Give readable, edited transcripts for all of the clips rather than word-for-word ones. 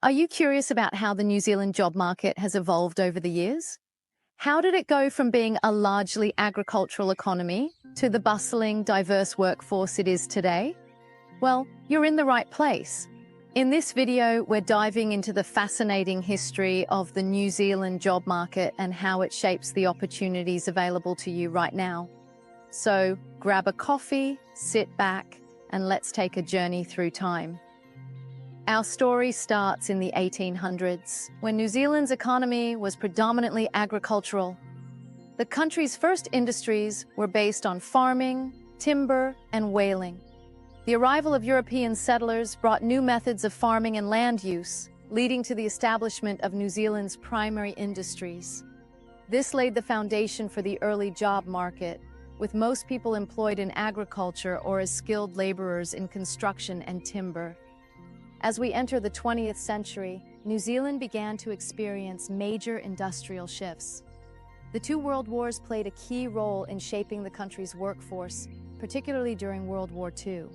Are you curious about how the New Zealand job market has evolved over the years? How did it go from being a largely agricultural economy to the bustling, diverse workforce it is today? Well, you're in the right place. In this video, we're diving into the fascinating history of the New Zealand job market and how it shapes the opportunities available to you right now. So, grab a coffee, sit back, and let's take a journey through time. Our story starts in the 1800s, when New Zealand's economy was predominantly agricultural. The country's first industries were based on farming, timber, and whaling. The arrival of European settlers brought new methods of farming and land use, leading to the establishment of New Zealand's primary industries. This laid the foundation for the early job market, with most people employed in agriculture or as skilled laborers in construction and timber. As we enter the 20th century, New Zealand began to experience major industrial shifts. The two world wars played a key role in shaping the country's workforce, particularly during World War II.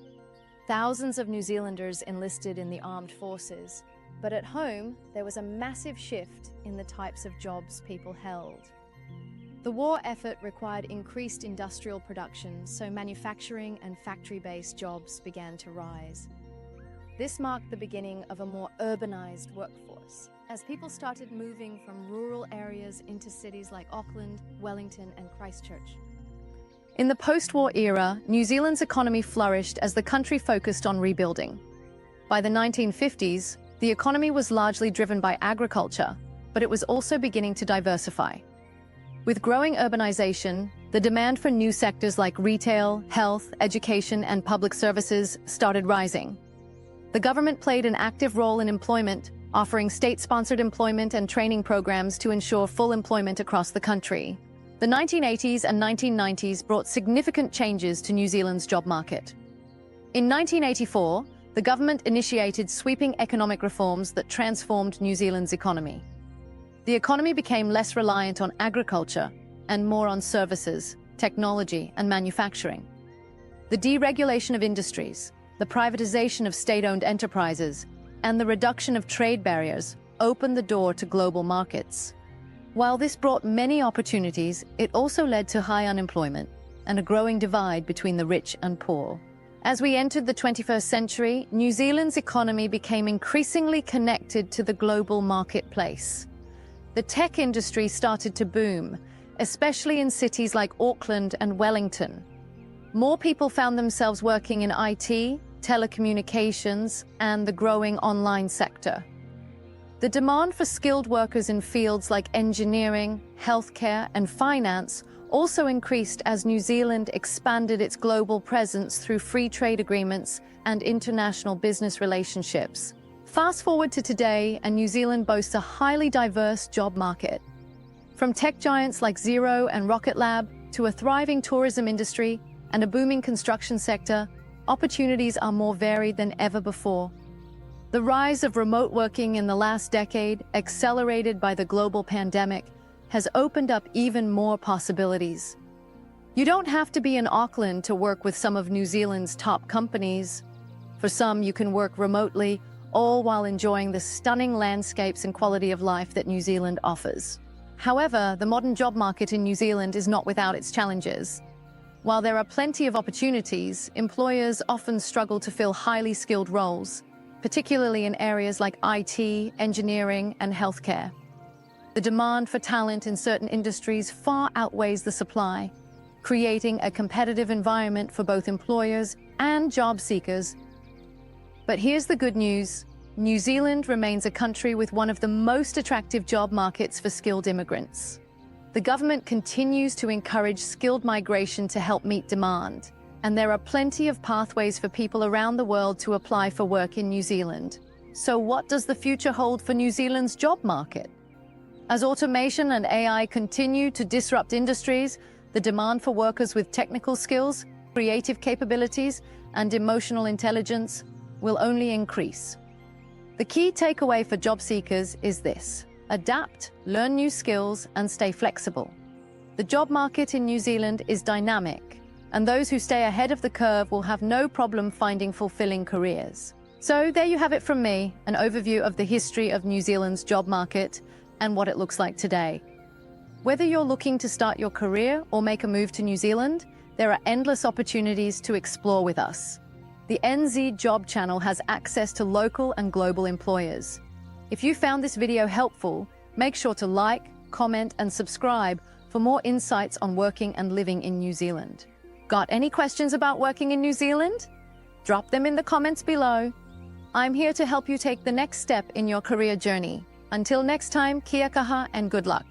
Thousands of New Zealanders enlisted in the armed forces, but at home, there was a massive shift in the types of jobs people held. The war effort required increased industrial production, so manufacturing and factory-based jobs began to rise. This marked the beginning of a more urbanized workforce, as people started moving from rural areas into cities like Auckland, Wellington, and Christchurch. In the post-war era, New Zealand's economy flourished as the country focused on rebuilding. By the 1950s, the economy was largely driven by agriculture, but it was also beginning to diversify. With growing urbanization, the demand for new sectors like retail, health, education, and public services started rising. The government played an active role in employment, offering state-sponsored employment and training programs to ensure full employment across the country. The 1980s and 1990s brought significant changes to New Zealand's job market. In 1984, the government initiated sweeping economic reforms that transformed New Zealand's economy. The economy became less reliant on agriculture and more on services, technology, and manufacturing. The deregulation of industries, the privatization of state-owned enterprises, and the reduction of trade barriers opened the door to global markets. While this brought many opportunities, it also led to high unemployment and a growing divide between the rich and poor. As we entered the 21st century, New Zealand's economy became increasingly connected to the global marketplace. The tech industry started to boom, especially in cities like Auckland and Wellington. More people found themselves working in IT, telecommunications, and the growing online sector. The demand for skilled workers in fields like engineering, healthcare, and finance also increased as New Zealand expanded its global presence through free trade agreements and international business relationships. Fast forward to today, and New Zealand boasts a highly diverse job market. From tech giants like Xero and Rocket Lab to a thriving tourism industry and a booming construction sector, opportunities are more varied than ever before. The rise of remote working in the last decade, accelerated by the global pandemic, has opened up even more possibilities. You don't have to be in Auckland to work with some of New Zealand's top companies. For some, you can work remotely, all while enjoying the stunning landscapes and quality of life that New Zealand offers. However, the modern job market in New Zealand is not without its challenges. While there are plenty of opportunities, employers often struggle to fill highly skilled roles, particularly in areas like IT, engineering, and healthcare. The demand for talent in certain industries far outweighs the supply, creating a competitive environment for both employers and job seekers. But here's the good news. New Zealand remains a country with one of the most attractive job markets for skilled immigrants. The government continues to encourage skilled migration to help meet demand, and there are plenty of pathways for people around the world to apply for work in New Zealand. So what does the future hold for New Zealand's job market? As automation and AI continue to disrupt industries, the demand for workers with technical skills, creative capabilities, and emotional intelligence will only increase. The key takeaway for job seekers is this: adapt, learn new skills, and stay flexible. The job market in New Zealand is dynamic, and those who stay ahead of the curve will have no problem finding fulfilling careers. So there you have it from me, an overview of the history of New Zealand's job market and what it looks like today. Whether you're looking to start your career or make a move to New Zealand, there are endless opportunities to explore with us. The NZ Job Channel has access to local and global employers. If you found this video helpful, make sure to like, comment, and subscribe for more insights on working and living in New Zealand. Got any questions about working in New Zealand? Drop them in the comments below. I'm here to help you take the next step in your career journey. Until next time, kia kaha and good luck.